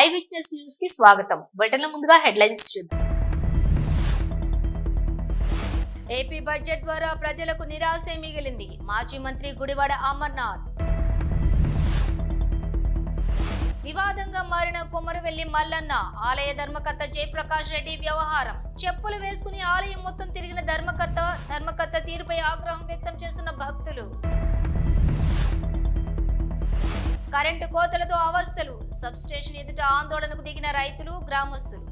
I witness news కి స్వాగతం. బులెటిన్ల ముందుగా హెడ్లైన్స్ చూద్దాం. ఏపీ బడ్జెట్ ద్వారా ప్రజలకు నిరాశే మిగిలింది. మాజీ మంత్రి గుడివాడ అమర్నాథ్. వివాదంగా మారిన కొమరవెల్లి మల్లన్న ఆలయ ధర్మకర్త జయప్రకాష్ రెడ్డి వ్యవహారం. చెప్పులు వేసుకుని ఆలయం మొత్తం తిరిగిన ధర్మకర్త తీరుపై ఆగ్రహం వ్యక్తం చేస్తున్న భక్తులు. కరెంటు కోతలతో అవస్థలు. సబ్ స్టేషన్ ఎదుట ఆందోళనకు దిగిన రైతులు, గ్రామస్తులు.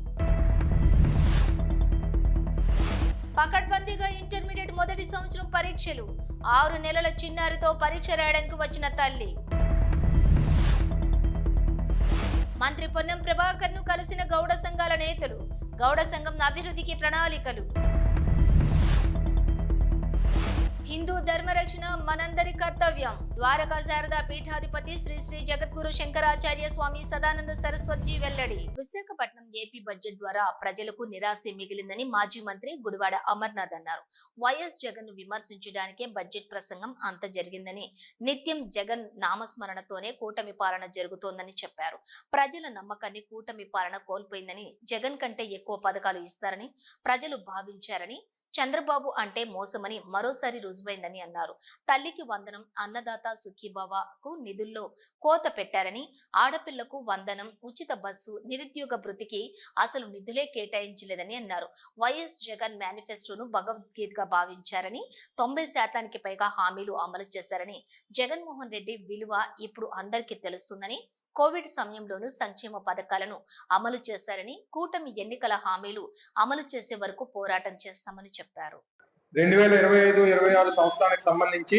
పకడ్బందీగా ఇంటర్మీడియట్ మొదటి సంవత్సరం పరీక్షలు. 6 నెలల చిన్నారితో పరీక్ష రాయడానికి వచ్చిన తల్లి. మంత్రి పొన్నం ప్రభాకర్ ను కలిసిన గౌడ సంఘాల నేతలు. గౌడ సంఘం అభివృద్ధికి ప్రణాళికలు. హిందూ ధర్మరక్షణ మనందరి కర్తవ్యం. ద్వారకా శారదా పీఠాధిపతి శ్రీ శ్రీ జగద్గురు శంకరాచార్య స్వామి సదానంద సరస్వతి వెల్లడి. విశాఖపట్నం ఏపీ బడ్జెట్ ద్వారా ప్రజలకు నిరాశే మిగిలిందని మాజీ మంత్రి గుడివాడ అమర్నాథ్ అన్నారు. వైఎస్ జగన్ ను విమర్శించడానికే బడ్జెట్ ప్రసంగం అంత జరిగిందని, నిత్యం జగన్ నామస్మరణతోనే కూటమి పాలన జరుగుతోందని చెప్పారు. ప్రజల నమ్మకాన్ని కూటమి పాలన కోల్పోయిందని, జగన్ కంటే ఎక్కువ పథకాలు ఇస్తారని ప్రజలు భావించారని, చంద్రబాబు అంటే మోసమని మరోసారి రుజువైందని అన్నారు. తల్లికి వందనం, అన్నదాత సుఖీభావకు నిధుల్లో కోత పెట్టారని, ఆడపిల్లకు వందనం, ఉచిత బస్సు, నిరుద్యోగ భృతికి అసలు నిధులే కేటాయించలేదని అన్నారు. వైఎస్ జగన్ మేనిఫెస్టోను భగవద్గీతగా భావించారని, 90% పైగా హామీలు అమలు చేశారని, జగన్మోహన్ రెడ్డి విలువ ఇప్పుడు అందరికీ తెలుస్తుందని, కోవిడ్ సమయంలోనూ సంక్షేమ పథకాలను అమలు చేశారని, కూటమి ఎన్నికల హామీలు అమలు చేసే వరకు పోరాటం చేస్తామని చెప్పారు. 2025-26 సంవత్సరానికి సంబంధించి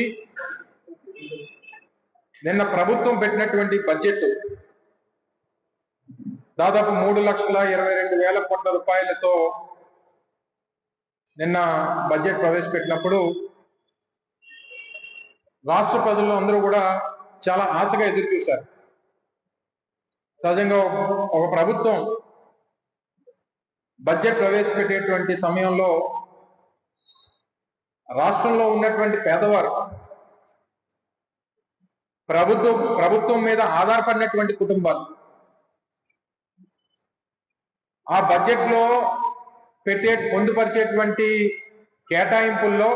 నిన్న ప్రభుత్వం పెట్టినటువంటి బడ్జెట్ దాదాపు 3,22,000 కోట్ల రూపాయలతో నిన్న బడ్జెట్ ప్రవేశపెట్టినప్పుడు రాష్ట్ర ప్రజలు అందరూ కూడా చాలా ఆశగా ఎదురు చూశారు. సహజంగా ఒక ప్రభుత్వం బడ్జెట్ ప్రవేశపెట్టేటువంటి సమయంలో రాష్ట్రంలో ఉన్నటువంటి పేదవారు, ప్రభుత్వం మీద ఆధారపడినటువంటి కుటుంబాలు ఆ బడ్జెట్ లో పొందుపరిచేటువంటి కేటాయింపుల్లో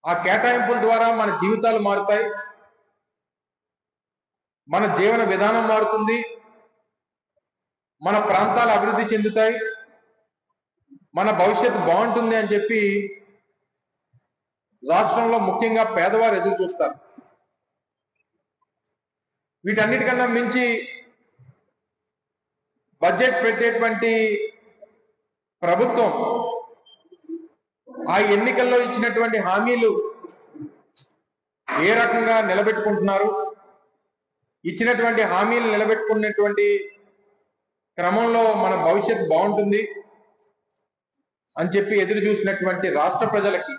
ఆ కేటాయింపుల ద్వారా మన జీవితాలు మారుతాయి, మన జీవన విధానం మారుతుంది, మన ప్రాంతాలు అభివృద్ధి చెందుతాయి, మన భవిష్యత్తు బాగుంటుంది అని చెప్పి రాష్ట్రంలో ముఖ్యంగా పేదవారు ఎదురు చూస్తారు. వీటన్నిటికన్నా మించి బడ్జెట్ పెట్టేటువంటి ప్రభుత్వం ఆ ఎన్నికల్లో ఇచ్చినటువంటి హామీలు ఏ రకంగా నిలబెట్టుకుంటున్నారు, ఇచ్చినటువంటి హామీలు నిలబెట్టుకున్నటువంటి క్రమంలో మన భవిష్యత్తు బాగుంటుంది అని చెప్పి ఎదురు చూసినటువంటి రాష్ట్ర ప్రజలకి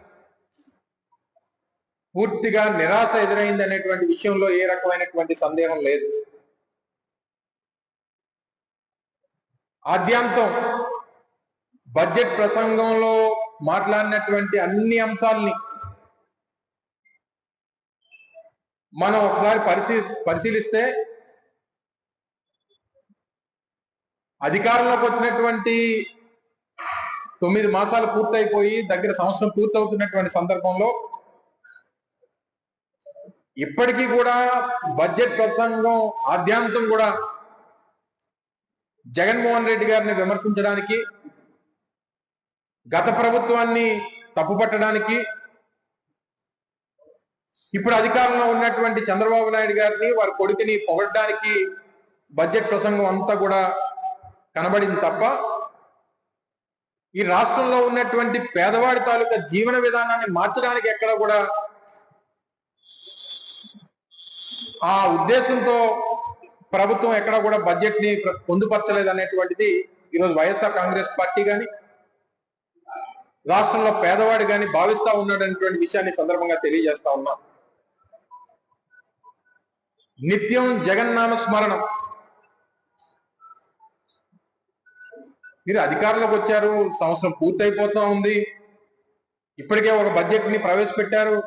పూర్తిగా నిరాశ ఎదురైంది అనేటువంటి విషయంలో ఏ రకమైనటువంటి సందేహం లేదు. ఆద్యాంతం బడ్జెట్ ప్రసంగంలో మాట్లాడినటువంటి అన్ని అంశాలని మనం ఒకసారి పరిశీలిస్తే అధికారంలోకి వచ్చినటువంటి 9 మాసాలు పూర్తయిపోయి దగ్గర సంవత్సరం పూర్తవుతున్నటువంటి సందర్భంలో ఇప్పటికీ కూడా బడ్జెట్ ప్రసంగం ఆద్యాంతం కూడా జగన్మోహన్ రెడ్డి గారిని విమర్శించడానికి, గత ప్రభుత్వాన్ని తప్పుపట్టడానికి, ఇప్పుడు అధికారంలో ఉన్నటువంటి చంద్రబాబు నాయుడు గారిని, వారి కొడుకుని పొగడడానికి బడ్జెట్ ప్రసంగం అంతా కూడా కనబడింది తప్ప ఈ రాష్ట్రంలో ఉన్నటువంటి పేదవాడి తాలూకా జీవన విధానాన్ని మార్చడానికి ఎక్కడ కూడా ఆ ఉద్దేశంతో ప్రభుత్వం ఎక్కడ కూడా బడ్జెట్ ని పొందుపరచలేదు అనేటువంటిది ఈరోజు వైఎస్ఆర్ కాంగ్రెస్ పార్టీ కానీ రాష్ట్రంలో పేదవాడు కానీ భావిస్తా ఉన్నాడు అనేటువంటి విషయాన్ని సందర్భంగా తెలియజేస్తా ఉన్నాం. నిత్యం జగన్నామ స్మరణం. మీరు అధికారంలోకి వచ్చారు, సంవత్సరం పూర్తయిపోతా ఉంది, ఇప్పటికే ఒక బడ్జెట్ ని ప్రవేశపెట్టారు,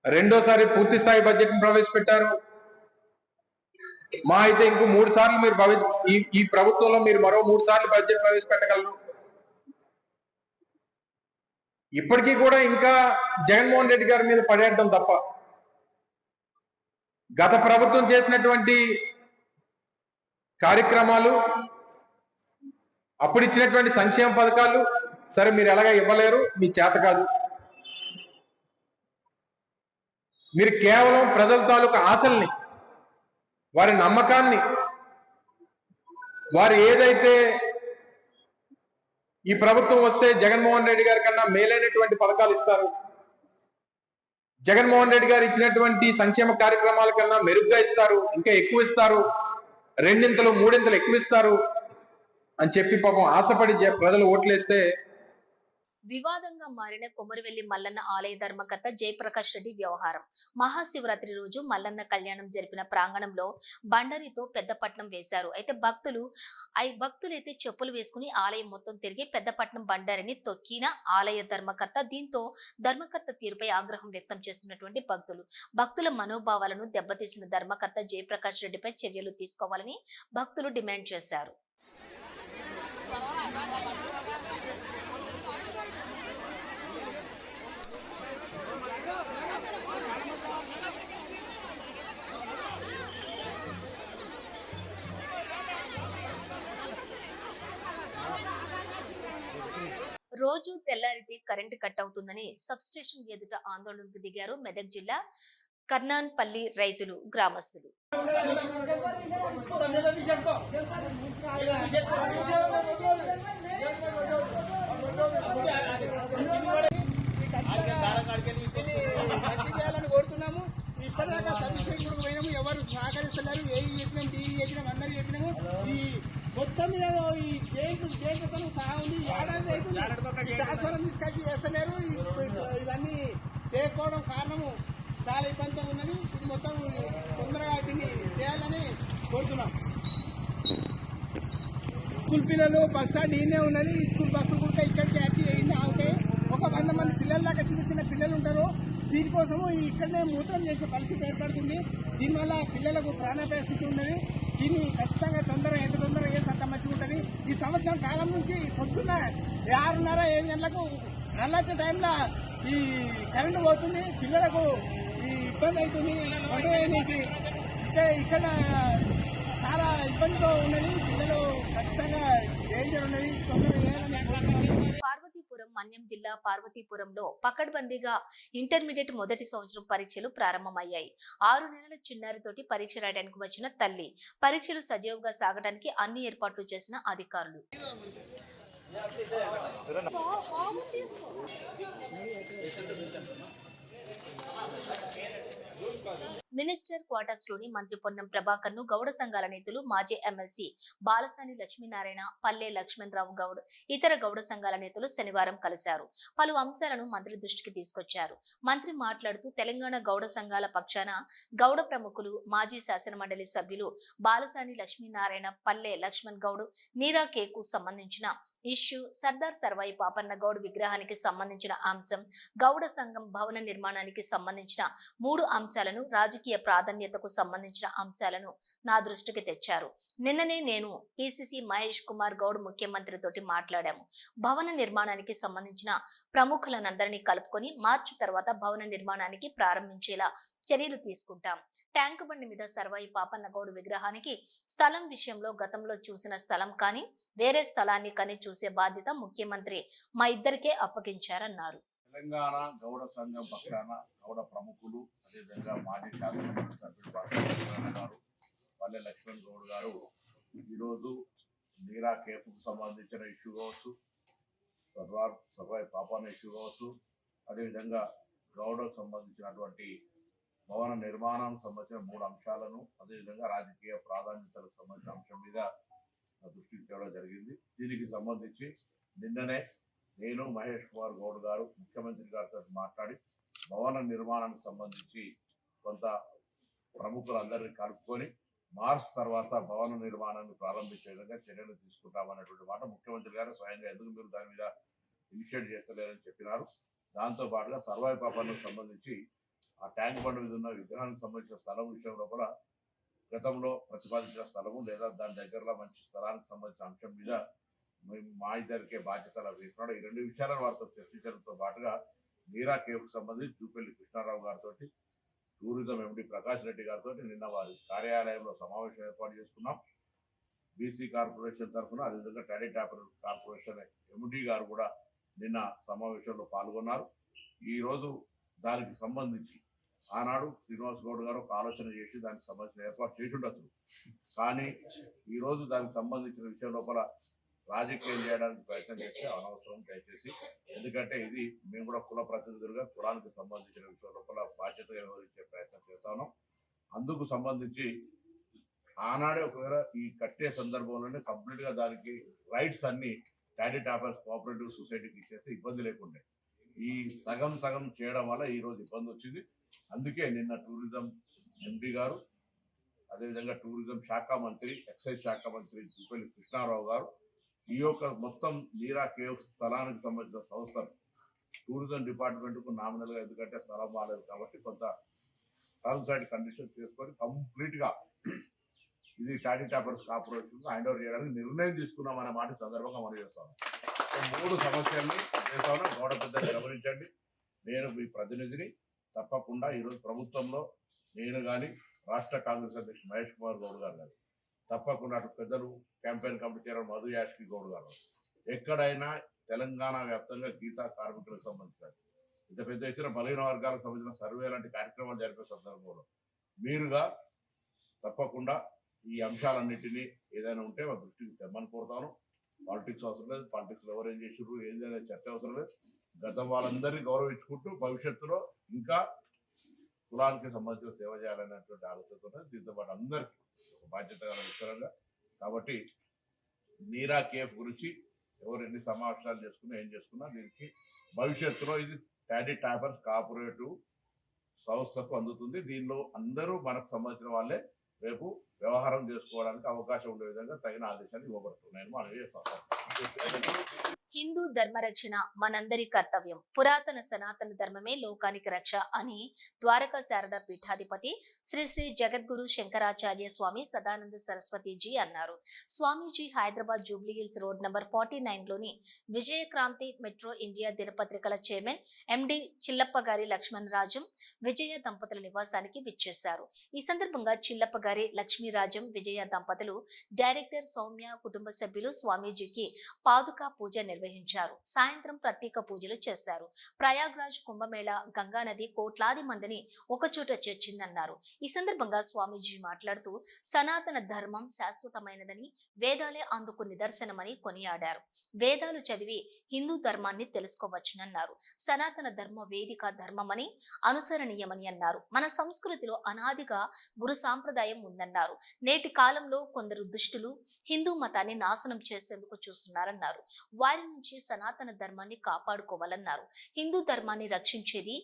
రెండోసారి పూర్తి స్థాయి బడ్జెట్ ని ప్రవేశపెట్టారు. మా అయితే ఇంకో 3 సార్లు మీరు ఈ ప్రభుత్వంలో మీరు మరో 3 సార్లు బడ్జెట్ ప్రవేశపెట్టగలరు. ఇప్పటికీ కూడా ఇంకా జగన్మోహన్ రెడ్డి గారి మీద పడేయడం తప్ప గత ప్రభుత్వం చేసినటువంటి కార్యక్రమాలు, అప్పుడు ఇచ్చినటువంటి సంక్షేమ పథకాలు సరే మీరు ఎలాగా ఇవ్వలేరు, మీ చేత కాదు. మీరు కేవలం ప్రజల తాలూకు ఆశల్ని, వారి నమ్మకాన్ని, వారు ఏదైతే ఈ ప్రభుత్వం వస్తే జగన్మోహన్ రెడ్డి గారి కన్నా మేలైనటువంటి పథకాలు ఇస్తారు, జగన్మోహన్ రెడ్డి గారు ఇచ్చినటువంటి సంక్షేమ కార్యక్రమాల కన్నా మెరుగ్గా ఇస్తారు, ఇంకా ఎక్కువ ఇస్తారు, 2 3 ఎక్కువ ఇస్తారు అని చెప్పి పాపం ఆశపడి ప్రజలు ఓట్లేస్తే వివాదంగా మారిన కొమరవెల్లి మల్లన్న ఆలయ ధర్మకర్త జయప్రకాష్ రెడ్డి వ్యవహారం. మహాశివరాత్రి రోజు మల్లన్న కళ్యాణం జరిపిన ప్రాంగణంలో బండరితో పెద్దపట్నం వేశారు. అయితే భక్తులైతే చెప్పులు వేసుకుని ఆలయం మొత్తం తిరిగి పెద్దపట్నం బండారిని తొక్కిన ఆలయ ధర్మకర్త. దీంతో ధర్మకర్త తీరుపై ఆగ్రహం వ్యక్తం చేస్తున్నటువంటి భక్తుల మనోభావాలను దెబ్బతీసిన ధర్మకర్త జయప్రకాష్ రెడ్డిపై చర్యలు తీసుకోవాలని భక్తులు డిమాండ్ చేశారు. రోజు తెల్లారితే కరెంటు కట్ అవుతుందని సబ్స్టేషన్ ఎదుట ఆందోళనకు దిగారు మెదక్ జిల్లా కర్నాన్పల్లి రైతులు, గ్రామస్తులు. ఇప్పటిదాకా సబ్మిషన్ కూడా పోయినాము, ఎవరు సహకరిస్తున్నారు, ఏ చెప్పినాం, టీ చెప్పినాం, అందరు చెప్పినాము. ఈ మొత్తం మీద ఈ జైలుతో సహా ఉంది. ఏడాది అయితే ట్రాన్స్ఫర్ తీసుకొచ్చి చేస్తలేరు. ఇవన్నీ చేయకపోవడం కారణము చాలా ఇబ్బందిగా ఉన్నది. ఇది మొత్తం తొందరగా దీన్ని చేయాలని కోరుతున్నాం. స్కూల్ పిల్లలు బస్ స్టాండ్ ఈయనే ఉన్నది. స్కూల్ బస్సు కూడా ఇక్కడికి వచ్చి ఈయన అవుతాయి. ఒక 100 మంది పిల్లల దాకా చిన్న చిన్న పిల్లలు ఉంటారు. దీనికోసము ఇక్కడనే మూత్రం చేసే పరిస్థితి ఏర్పడుతుంది. దీనివల్ల పిల్లలకు ప్రాణాపాయ స్థితి ఉన్నది. దీన్ని ఖచ్చితంగా ఎంత తొందరగా చేసి అంత మంచిగా ఉంటుంది. ఈ సంవత్సరం కాలం నుంచి పొద్దున్న 6:30 7 గంటలకు నల్లొచ్చే టైంలో ఈ కరెంటు పోతుంది. పిల్లలకు ఈ ఇబ్బంది అవుతుంది. అంటే ఇక్కడ చాలా ఇబ్బందితో ఉన్నది. పిల్లలు ఖచ్చితంగా డేంజర్ ఉన్నది. పార్వతీపురం మన్యం జిల్లా పార్వతీపురంలో పకడ్బందీగా ఇంటర్మీడియట్ మొదటి సంవత్సరం పరీక్షలు ప్రారంభమయ్యాయి. 6 నెలల చిన్నారితోటి పరీక్ష రాయడానికి వచ్చిన తల్లి, పరీక్షలు సజీవంగా సాగడానికి అన్ని ఏర్పాట్లు చేసిన అధికారులు. మినిస్టర్ క్వార్టర్స్ లోని మంత్రి పొన్నం ప్రభాకర్ ను గౌడ సంఘాల నేతలు, మాజీ ఎమ్మెల్సీ బాలసాని లక్ష్మీనారాయణ, పల్లె లక్ష్మణరావు గౌడ్, ఇతర గౌడ సంఘాల నేతలు శనివారం కలిశారు. పలు అంశాలను మంత్రి దృష్టికి తీసుకొచ్చారు. మంత్రి మాట్లాడుతూ తెలంగాణ గౌడ సంఘాల పక్షాన గౌడ ప్రముఖులు, మాజీ శాసనమండలి సభ్యులు బాలసాని లక్ష్మీనారాయణ, పల్లె లక్ష్మణ్ గౌడ్, నీరా కేకు సంబంధించిన ఇష్యూ, సర్దార్ సర్వాయి పాపన్న గౌడ్ విగ్రహానికి సంబంధించిన అంశం, గౌడ సంఘం భవన నిర్మాణానికి సంబంధించిన 3 అంశాలను, రాజకీయ ప్రాధాన్యతకు సంబంధించిన అంశాలను నా దృష్టికి తెచ్చారు. నిన్ననే నేను పిసిసి మహేష్ కుమార్ గౌడ్ ముఖ్యమంత్రితోటి మాట్లాడాము. భవన నిర్మాణానికి సంబంధించిన ప్రముఖులనందరినీ కలుపుకొని మార్చి తర్వాత భవన నిర్మాణానికి ప్రారంభించేలా చర్యలు తీసుకుంటాం. ట్యాంకు బండి మీద సర్వాయి పాపన్న గౌడ్ విగ్రహానికి స్థలం విషయంలో గతంలో చూసిన స్థలం కానీ వేరే స్థలాన్ని కానీ చూసే బాధ్యత ముఖ్యమంత్రి మా ఇద్దరికే అప్పగించారన్నారు. తెలంగాణ గౌడ సంఘం పక్షాన గౌడ ప్రముఖులు, అదేవిధంగా మాజీ శాసనమండలి సభ్యులు గారు, పల్లె లక్ష్మణ్ గౌడ్ గారు ఈరోజు నీరా కేపుకు సంబంధించిన ఇష్యూ కావచ్చు, సర్వాయి పాపాన ఇష్యూ కావచ్చు, అదేవిధంగా గౌడకు సంబంధించినటువంటి భవన నిర్మాణానికి సంబంధించిన 3 అంశాలను, అదేవిధంగా రాజకీయ ప్రాధాన్యతలకు సంబంధించిన అంశం మీద దృష్టికి తేవడం జరిగింది. దీనికి సంబంధించి నిన్ననే నేను మహేష్ కుమార్ గౌడ్ గారు ముఖ్యమంత్రి గారితో మాట్లాడి భవన నిర్మాణానికి సంబంధించి కొంత ప్రముఖులందరినీ కలుపుకొని మార్చ్ తర్వాత భవన నిర్మాణాన్ని ప్రారంభించే విధంగా చర్యలు తీసుకుంటామన్నటువంటి మాట ముఖ్యమంత్రి గారు స్వయంగా ఎందుకు మీరు దాని మీద ఇనిషియేట్ చేస్తలేరని చెప్పినారు. దాంతో పాటుగా సర్వాయి పాపానికి సంబంధించి ఆ ట్యాంక్ బండ్ మీద ఉన్న విగ్రహానికి సంబంధించిన స్థలం విషయంలో కూడా గతంలో ప్రతిపాదించిన స్థలము లేదా దాని దగ్గరలో మంచి స్థలానికి సంబంధించిన అంశం మీద మా ఇద్దరికే బాధ్యతలు వేస్తున్నాడు. ఈ రెండు విషయాలను వారితో చర్చించడంతో పాటుగా నీరా కేఫ్కు సంబంధించి జూపల్లి కృష్ణారావు గారితో, టూరిజం ఎండి ప్రకాష్ రెడ్డి గారితో నిన్న వారి కార్యాలయంలో సమావేశం ఏర్పాటు చేసుకున్నాం. బీసీ కార్పొరేషన్ తరఫున అదేవిధంగా టాడీ టాపర్ కార్పొరేషన్ ఎండి గారు కూడా నిన్న సమావేశంలో పాల్గొన్నారు. ఈరోజు దానికి సంబంధించి ఆనాడు శ్రీనివాస్ గౌడ్ గారు ఒక ఆలోచన చేసి దానికి సంబంధించిన ఏర్పాటు చేసి ఉండొచ్చు. కానీ ఈరోజు దానికి సంబంధించిన విషయం లోపల రాజకీయం చేయడానికి ప్రయత్నం చేస్తే అనవసరం దయచేసి. ఎందుకంటే ఇది మేము కూడా కుల ప్రతినిధులుగా కులానికి సంబంధించిన విషయం లోపల బాధ్యత నిర్వహించే ప్రయత్నం చేస్తాను. అందుకు సంబంధించి ఆనాడే ఒకవేళ ఈ కట్టే సందర్భంలోనే కంప్లీట్ గా దానికి రైట్స్ అన్ని టాడీ టాపర్స్ కోఆపరేటివ్ సొసైటీకి ఇచ్చేస్తే ఇబ్బంది లేకుండే. ఈ సగం చేయడం వల్ల ఈ రోజు ఇబ్బంది వచ్చింది. అందుకే నిన్న టూరిజం ఎండి గారు అదేవిధంగా టూరిజం శాఖ మంత్రి, ఎక్సైజ్ శాఖ మంత్రి జూపల్లి కృష్ణారావు గారు ఈ యొక్క మొత్తం నీరా కేవ్ స్థలానికి సంబంధించిన సంస్థలు టూరిజం డిపార్ట్మెంట్కు నామినల్ గా, ఎందుకంటే స్థలం బాగాలేదు కాబట్టి కొంత టర్మ్స్ అండ్ కండిషన్స్ చేసుకొని కంప్లీట్ గా ఇది toddy toppers corporation hand over చేయడానికి నిర్ణయం తీసుకున్నాం అనే మాట సందర్భంగా మనం చేస్తాను. 3 సమస్యల్ని చేస్తాను. గౌడ పెద్దలు గమనించండి, నేను మీ ప్రతినిధిని. తప్పకుండా ఈరోజు ప్రభుత్వంలో నేను కానీ రాష్ట్ర కాంగ్రెస్ అధ్యక్షుడు మహేష్ కుమార్ గౌడ్ గారు కానీ తప్పకుండా అటు పెద్దలు campaign committee chairman Madhu Yaskhi Goud గారు ఎక్కడైనా తెలంగాణ వ్యాప్తంగా గీతా కార్మికులకు సంబంధించిన ఇంత పెద్ద ఇచ్చిన బలహీన వర్గాలకు సంబంధించిన సర్వే లాంటి కార్యక్రమాలు జరిపే సందర్భంలో మీరుగా తప్పకుండా ఈ అంశాలన్నింటినీ ఏదైనా ఉంటే మా దృష్టికి తెమ్మని కోరుతాను. పాలిటిక్స్ అవసరం లేదు, పాలిటిక్స్ ఎవరు ఏం చేసారు ఏంటనే చర్చ అవసరం లేదు. గతం వాళ్ళందరినీ గౌరవించుకుంటూ భవిష్యత్తులో ఇంకా కులానికి సంబంధించిన సేవ చేయాలనేటువంటి ఆలోచనతో దీంతో పాటు అందరికీ ఒక బాధ్యత విషయంగా. కాబట్టి నీరా కేఫ్ గురించి ఎవరు ఎన్ని సమావేశాలు చేసుకున్నా ఏం చేసుకున్నా దీనికి భవిష్యత్తులో ఇది టాడీ టాపర్స్ కోఆపరేటివ్ సంస్థకు అందుతుంది. దీనిలో అందరూ మనకు సంబంధించిన వాళ్ళే రేపు వ్యవహారం చేసుకోవడానికి అవకాశం ఉండే విధంగా తగిన ఆదేశాలు ఇవ్వబడుతున్నాయని మనం చేస్తాం. హిందూ ధర్మరక్షణ మనందరి కర్తవ్యం. పురాతన సనాతన ధర్మమే లోకానికి రక్ష అని ద్వారకా శారదా పీఠాధిపతి శ్రీ శ్రీ జగద్గురు శంకరాచార్య స్వామి సదానంద సరస్వతీజీ అన్నారు. Swamiji Hyderabad Jubilee Hills road number 49 లోని విజయక్రాంతి మెట్రో ఇండియా దినపత్రికల చైర్మన్ ఎండి చిల్లప్ప గారి లక్ష్మణరాజం విజయ దంపతుల నివాసానికి విచ్చేశారు. ఈ సందర్భంగా చిల్లప్ప గారి లక్ష్మీరాజం విజయ దంపతులు డైరెక్టర్ సౌమ్య కుటుంబ సభ్యులు స్వామీజీకి పాదుకా పూజ నిర్వహించారు. సాయంత్రం ప్రత్యేక పూజలు చేశారు. ప్రయాగ్రాజ్ కుంభమేళ గంగానది కోట్లాది మందిని ఒకచోట చేర్చిందన్నారు. ఈ సందర్భంగా స్వామీజీ మాట్లాడుతూ సనాతన ధర్మం శాశ్వతమైనదని, వేదాలే అందుకు నిదర్శనమని కొనియాడారు. వేదాలు చదివి హిందూ ధర్మాన్ని తెలుసుకోవచ్చునన్నారు. సనాతన ధర్మ వేదిక ధర్మమని, అనుసరణీయమని అన్నారు. మన సంస్కృతిలో అనాదిగా గురు సాంప్రదాయం ఉందన్నారు. నేటి కాలంలో కొందరు దుష్టులు హిందూ మతాన్ని నాశనం చేసేందుకు చూస్తున్నారన్నారు. వారి నుంచి సనాతన ధర్మాన్ని కాపాడుకోవాలన్నారు. హిందూ ధర్మాన్ని రక్షించేది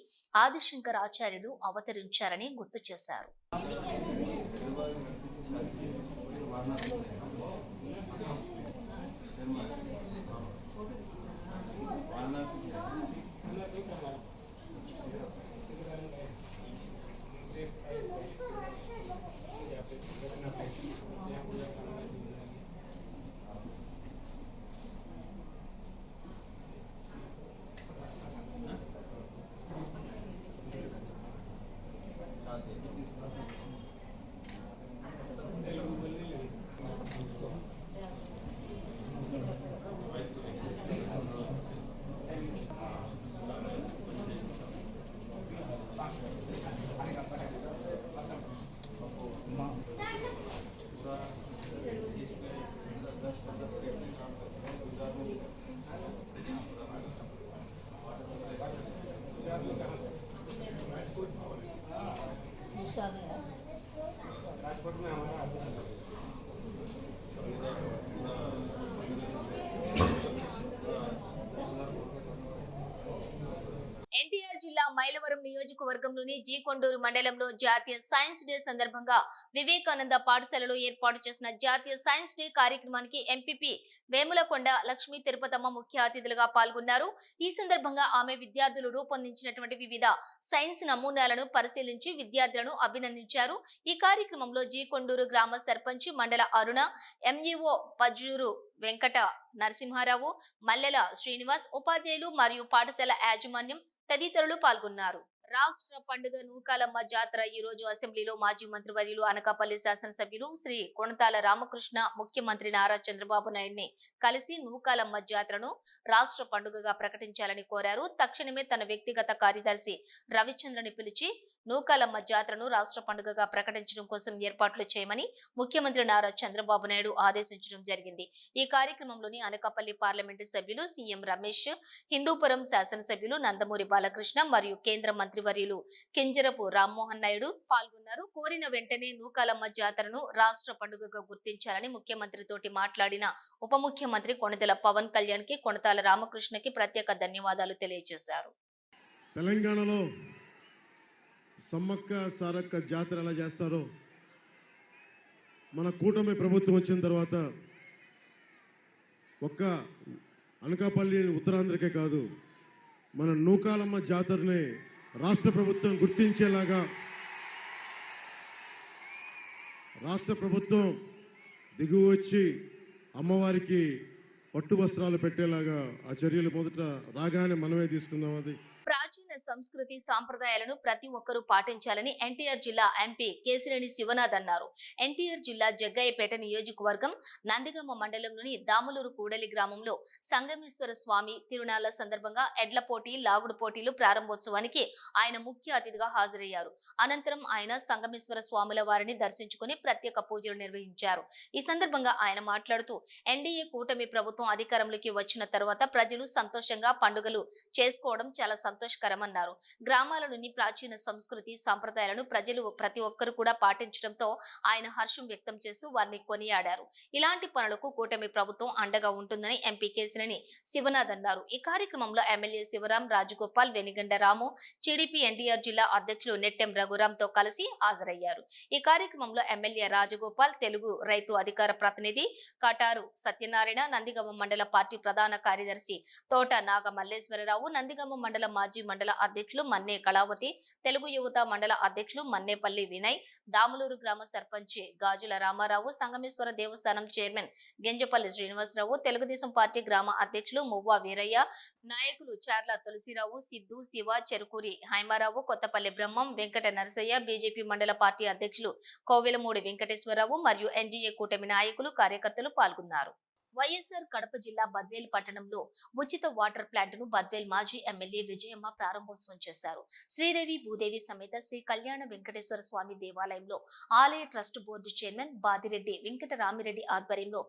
ఆదిశంకరాచార్యులు అవతరించారని గుర్తు చేశారు. ఎన్టీఆర్ జిల్లా మైలవరం నియోజక నియోజకవర్గంలోని జీకొండూరు మండలంలో జాతీయ సైన్స్ డే సందర్భంగా వివేకానంద పాఠశాలలో ఏర్పాటు చేసిన జాతీయ సైన్స్ డే కార్యక్రమానికి ఎంపీపీ వేములకొండ లక్ష్మీ తిరుపతమ్మ ముఖ్య అతిథులుగా పాల్గొన్నారు. ఈ సందర్భంగా ఆమె విద్యార్థులు రూపొందించినటువంటి వివిధ సైన్స్ నమూనాలను పరిశీలించి విద్యార్థులను అభినందించారు. ఈ కార్యక్రమంలో జీకొండూరు గ్రామ సర్పంచ్ మండల అరుణ, ఎంఈఓ పజ్జూరు వెంకట నరసింహారావు, మల్లెల శ్రీనివాస్, ఉపాధ్యాయులు మరియు పాఠశాల యాజమాన్యం తదితరులు పాల్గొన్నారు. రాష్ట్ర పండుగ నూకాలమ్మ జాతర ఈ రోజు అసెంబ్లీలో మాజీ మంత్రివర్యులు అనకాపల్లి శాసనసభ్యులు శ్రీ కొణతాల రామకృష్ణ ముఖ్యమంత్రి నారా చంద్రబాబు నాయుడిని కలిసి నూకాలమ్మ జాతరను రాష్ట్ర పండుగగా ప్రకటించాలని కోరారు. తక్షణమే తన వ్యక్తిగత కార్యదర్శి రవిచంద్రని పిలిచి నూకాలమ్మ జాతరను రాష్ట్ర పండుగగా ప్రకటించడం కోసం ఏర్పాట్లు చేయమని ముఖ్యమంత్రి నారా చంద్రబాబు నాయుడు ఆదేశించడం జరిగింది. ఈ కార్యక్రమంలోని అనకాపల్లి పార్లమెంటు సభ్యులు సీఎం రమేష్, హిందూపురం శాసనసభ్యులు నందమూరి బాలకృష్ణ మరియు కేంద్ర మంత్రివర్యులు కింజరపు రామ్మోహన్ నాయుడు పాల్గొన్నారు. కోరిన వెంటనే నూకాలమ్మ జాతరను రాష్ట్ర పండుగగా గుర్తించాలని ముఖ్యమంత్రితోటి మాట్లాడిన ఉప ముఖ్యమంత్రి కొణిదెల పవన్ కళ్యాణ్ కి కొణతాల రామకృష్ణకి ప్రత్యేక ధన్యవాదాలు తెలియజేశారు. తెలంగాణలో సమ్మక్క సారక్క జాతర ఎలా చేస్తారో మన కూటమి ప్రభుత్వం వచ్చిన తర్వాత ఒక్క అనకాపల్లి ఉత్తరాంధ్రకే కాదు, మన నూకాలమ్మ జాతరని రాష్ట్ర ప్రభుత్వం గుర్తించేలాగా రాష్ట్ర ప్రభుత్వం దిగువ వచ్చి అమ్మవారికి పట్టు వస్త్రాలు పెట్టేలాగా ఆ చర్యలు మొదట రాగానే మనమే తీసుకుందాం. అది ప్రాచీన సంస్కృతి సాంప్రదాయాలను ప్రతి ఒక్కరూ పాటించాలని ఎన్టీఆర్ జిల్లా ఎంపీ కేశినేని శివనాథ్ అన్నారు. ఎన్టీఆర్ జిల్లా జగ్గయ్యపేట నియోజకవర్గం నందిగమ్మ మండలంలోని దాములూరు కూడలి గ్రామంలో సంగమేశ్వర స్వామి తిరునాళ్ల సందర్భంగా ఎడ్ల పోటీ, లాగుడు పోటీలు ప్రారంభోత్సవానికి ఆయన ముఖ్య అతిథిగా హాజరయ్యారు. అనంతరం ఆయన సంగమేశ్వర స్వాముల వారిని దర్శించుకుని ప్రత్యేక పూజలు నిర్వహించారు. ఈ సందర్భంగా ఆయన మాట్లాడుతూ ఎన్డీఏ కూటమి ప్రభుత్వం అధికారంలోకి వచ్చిన తర్వాత ప్రజలు సంతోషంగా పండుగలు చేసుకోవడం చాలా సంతోషకరమన్నారు. గ్రామాలలోని ప్రాచీన సంస్కృతి సంప్రదాయాలను ప్రజలు ప్రతి ఒక్కరు కూడా పాటించడంతో ఆయన హర్షం వ్యక్తం చేస్తూ వారిని కొనియాడారు. ఇలాంటి పనులకు కూటమి ప్రభుత్వం అండగా ఉంటుందని ఎంపీ కేశినేని శివనాథ్ అన్నారు. ఈ కార్యక్రమంలో ఎమ్మెల్యే శివరాం, రాజగోపాల్, వెనిగండ రాము, టీడీపీ ఎన్టీఆర్ జిల్లా అధ్యక్షులు నెట్టెం రఘురాంతో కలిసి హాజరయ్యారు. ఈ కార్యక్రమంలో ఎమ్మెల్యే రాజగోపాల్, తెలుగు రైతు అధికార ప్రతినిధి కటారు సత్యనారాయణ, నందిగమ్మ మండల పార్టీ ప్రధాన కార్యదర్శి తోట నాగ మల్లేశ్వరరావు, నందిగమ్మ మండల మాజీ మండల అధ్యక్షులు మన్నే కళావతి, తెలుగు యువత మండల అధ్యక్షులు మన్నేపల్లి వినయ్, దాములూరు గ్రామ సర్పంచ్ గాజుల రామారావు, సంగమేశ్వర దేవస్థానం చైర్మన్ గెంజపల్లి శ్రీనివాసరావు, తెలుగుదేశం పార్టీ గ్రామ అధ్యక్షులు మువ్వా వీరయ్య, నాయకులు చార్ల తులసిరావు, సిద్ధు, శివ, చెరుకూరి హైమారావు, కొత్తపల్లి బ్రహ్మం, వెంకట నరసయ్య, బీజేపీ మండల పార్టీ అధ్యక్షులు కోవెలమూడి వెంకటేశ్వరరావు మరియు ఎన్డీఏ కూటమి నాయకులు, కార్యకర్తలు పాల్గొన్నారు. వైఎస్ఆర్ కడప జిల్లా బద్వేల్ పట్టణంలో ఉచిత వాటర్ ప్లాంట్ ను బద్వేల్ మాజీ ఎమ్మెల్యే విజయమ్మ ప్రారంభోత్సవం చేశారు. శ్రీదేవి భూదేవి సమేత శ్రీ కళ్యాణ వెంకటేశ్వర స్వామి దేవాలయంలో ఆలయ trust board chairman Badireddy Venkataramireddy ఆధ్వర్యంలో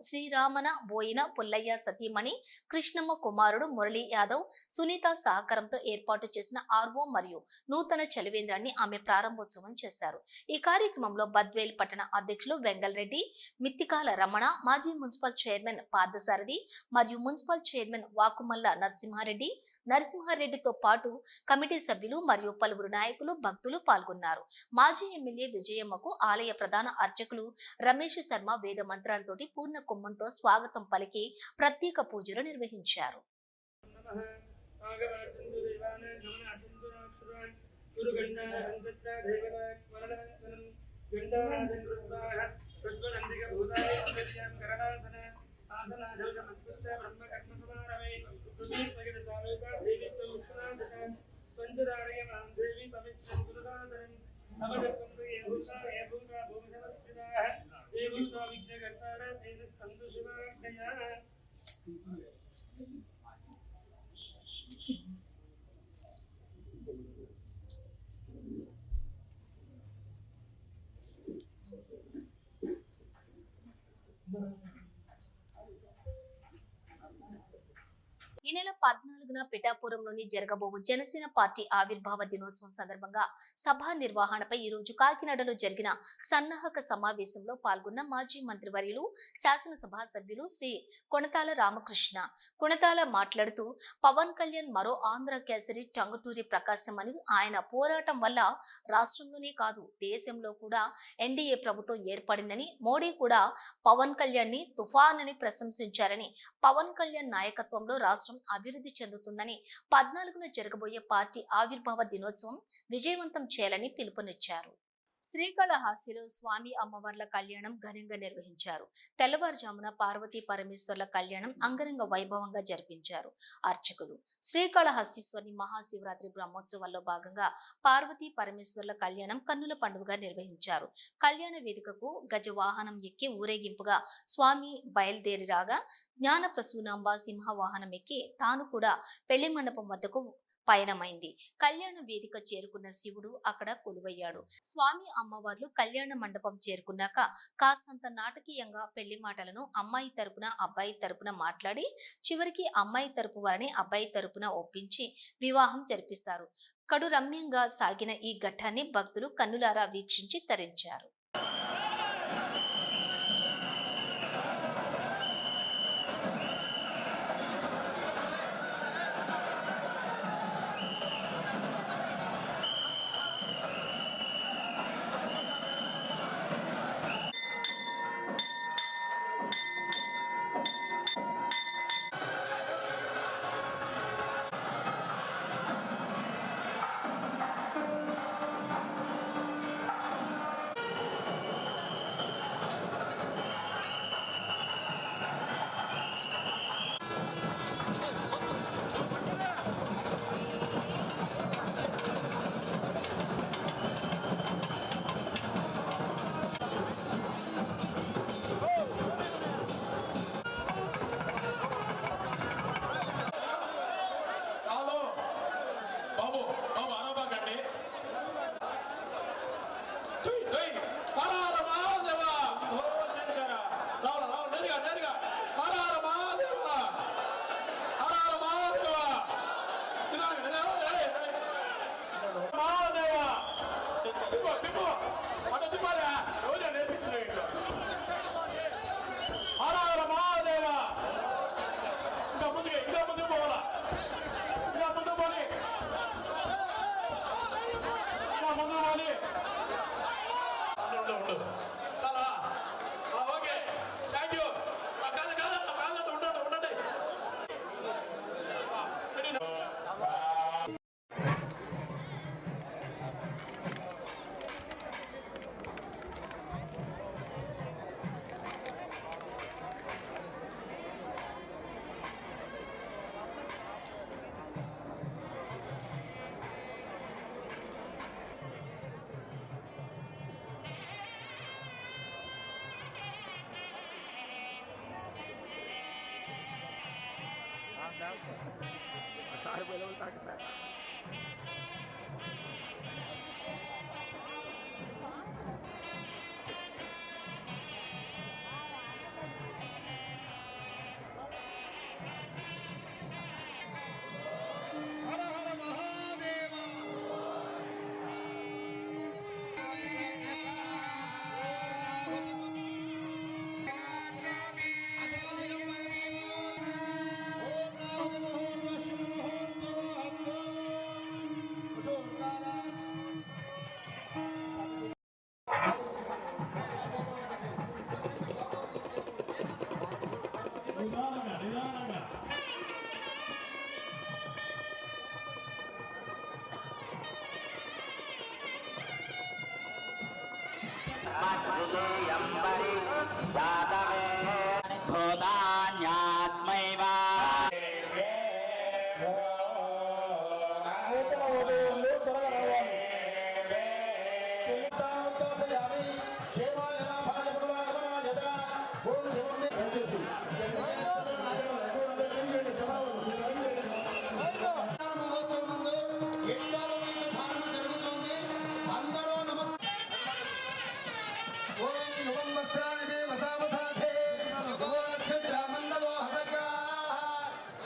శ్రీరామన బోయిన పుల్లయ్య సతీమణి కృష్ణమ్మ కుమారుడు మురళీ యాదవ్, సునీత సహకారంతో ఏర్పాటు చేసిన ఆర్వో మరియు నూతన చలివేంద్రాన్ని ఆమె ప్రారంభోత్సవం చేశారు. ఈ కార్యక్రమంలో బద్వేల్ పట్టణ అధ్యక్షులు వెంగల్ రెడ్డి, మిత్తికాల రమణ, మాజీ మున్సిపల్ చైర్మన్ పార్థసారథి మరియు మున్సిపల్ చైర్మన్ వాకుమల్ల నరసింహారెడ్డితో పాటు కమిటీ సభ్యులు మరియు పలువురు నాయకులు, భక్తులు పాల్గొన్నారు. మాజీ ఎమ్మెల్యే విజయమ్మకు ఆలయ ప్రధాన అర్చకులు రమేష్ శర్మ వేద మంత్రాలతోటి పూర్ణ కుంభంతో స్వాగతం పలికి ప్రత్యేక పూజలు నిర్వహించారు. సద్వనందిక భూతాయ ఉదర్యాం కరణాసన ఆసనాజౌజ మస్కృత్య బ్రహ్మ కర్మ సమారమే తుల్యతగద తావేక దేవి తులుక్షనాదక స్వంజదారయమాం దేవి పవిత్రం గురుదాసరం అవదత్తం ఏ భూత భూమినమస్మిదాః ఏ భూత విఘ్నకర్తార తేజస్కందు శివాజ్ఞయా. ఈ నెల 14న పిఠాపురంలోని జరగబోవు జనసేన పార్టీ ఆవిర్భావ దినోత్సవం సందర్భంగా సభా నిర్వహణపై ఈ రోజు కాకినాడలో జరిగిన సన్నాహక సమావేశంలో పాల్గొన్న మాజీ మంత్రివర్యులు శాసనసభ సభ్యులు శ్రీ కొణతాల రామకృష్ణ మాట్లాడుతూ పవన్ కళ్యాణ్ మరో ఆంధ్ర కేసరి టంగుటూరి ప్రకాశం అని, ఆయన పోరాటం వల్ల రాష్ట్రంలోనే కాదు దేశంలో కూడా ఎన్డీఏ ప్రభుత్వం ఏర్పడిందని, మోడీ కూడా పవన్ కళ్యాణ్ ని తుఫాన్ అని ప్రశంసించారని, పవన్ కళ్యాణ్ నాయకత్వంలో రాష్ట్రం అభివృద్ధి చెందుతుందని, 14న జరగబోయే పార్టీ ఆవిర్భావ దినోత్సవం విజయవంతం చేయాలని పిలుపునిచ్చారు. శ్రీకాళహస్తిలో స్వామి అమ్మవార్ల కళ్యాణం ఘనంగా నిర్వహించారు. తెల్లవారుజామున పార్వతీ పరమేశ్వర్ల కళ్యాణం అంగరంగ వైభవంగా జరిపించారు అర్చకులు. శ్రీకాళహస్తీశ్వరి మహాశివరాత్రి బ్రహ్మోత్సవాల్లో భాగంగా పార్వతీ పరమేశ్వర్ల కళ్యాణం కన్నుల పండుగగా నిర్వహించారు. కళ్యాణ వేదికకు గజవాహనం ఎక్కి ఊరేగింపుగా స్వామి బయలుదేరి రాగా జ్ఞాన ప్రసూనాంబ సింహవాహనం ఎక్కి తాను కూడా పెళ్లి మండపం వద్దకు పయనమైంది. కళ్యాణ వేదిక చేరుకున్న శివుడు అక్కడ కొలువయ్యాడు. స్వామి అమ్మవార్లు కళ్యాణ మండపం చేరుకున్నాక కాస్తంత నాటకీయంగా పెళ్లి మాటలను అమ్మాయి తరపున అబ్బాయి తరపున మాట్లాడి చివరికి అమ్మాయి తరపు వారిని అబ్బాయి తరపున ఒప్పించి వివాహం జరిపిస్తారు. కడు రమ్యంగా సాగిన ఈ ఘట్టాన్ని భక్తులు కన్నులారా వీక్షించి తరించారు. सारे पहले बोलता है మంగళో హసగా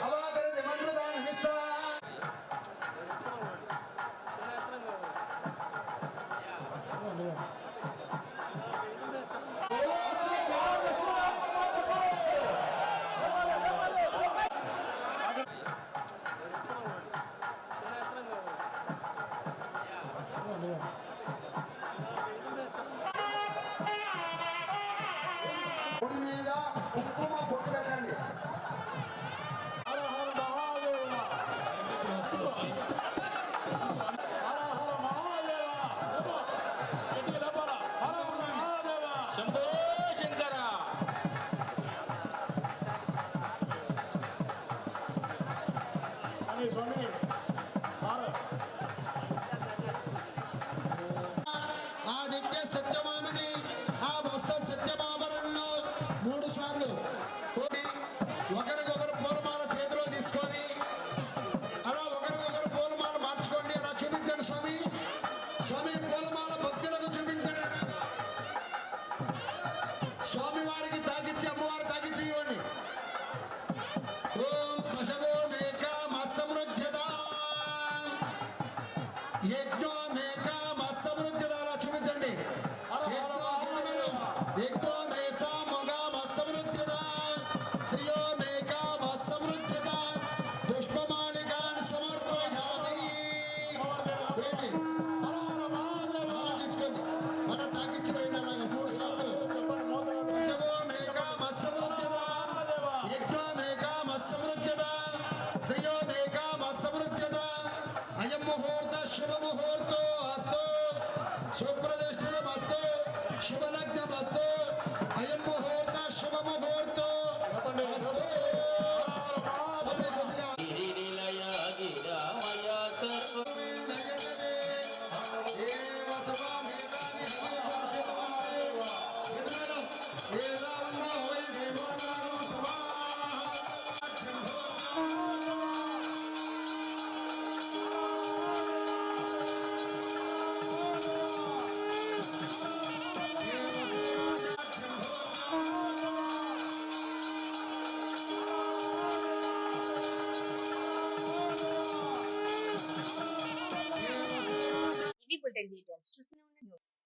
అవాదర మంగళ పొడి మీద కుంకుమ పొట్టు పెట్టండి. హర హర మహాదేవ. హర హర మహాదేవ. హర హర మహాదేవ. శంభో శంకర. స్వామి ఆదిత్య సత్యమామని ఆ వస్త సత్యమామరನ್ನು 3 సార్లు కోరి ఒకరికొకరు పూలమాల చేతిలో తీసుకొని అలా ఒకరికొకరు పూలమాల మార్చుకోండి. అలా చూపించండి స్వామి. స్వామి పూలమాల భక్తులకు చూపించండి. స్వామి వారికి తాకిచ్చి అమ్మవారు తాకిచ్చి ఇవ్వండి. ఓం పశవో మేక మత్సమృద్ధ్యత యజ్ఞో మేక మత్సమృద్ధ్యత. అలా చూపించండి. యజ్ఞో మేస మొగ మత్సమృద్ధ్యత శ్రియో మేక మత్సమృద్ధ్యత పుష్పమాలికాన్ని సమర్పయామి. ఏంటి? తీసుకోండి. మన తాకిచ్చి వేయండి. అలాగే 3 సార్లు. పశవో మేక మత్సమృద్ధ్యత యజ్ఞో మేక మత్సమృద్ధ్యత శ్రియో మేక మత్సమృద్ధ్యత అయం ముహూర్త శుభ ముహూర్తో అస్తు సుప్రతిష్ఠితమస్తు శుభలగ్నమస్తు అయం ముహూర్త శుభ ముహూర్తో అస్తు. ఇవి బులెటిన్ డీటెయిల్స్.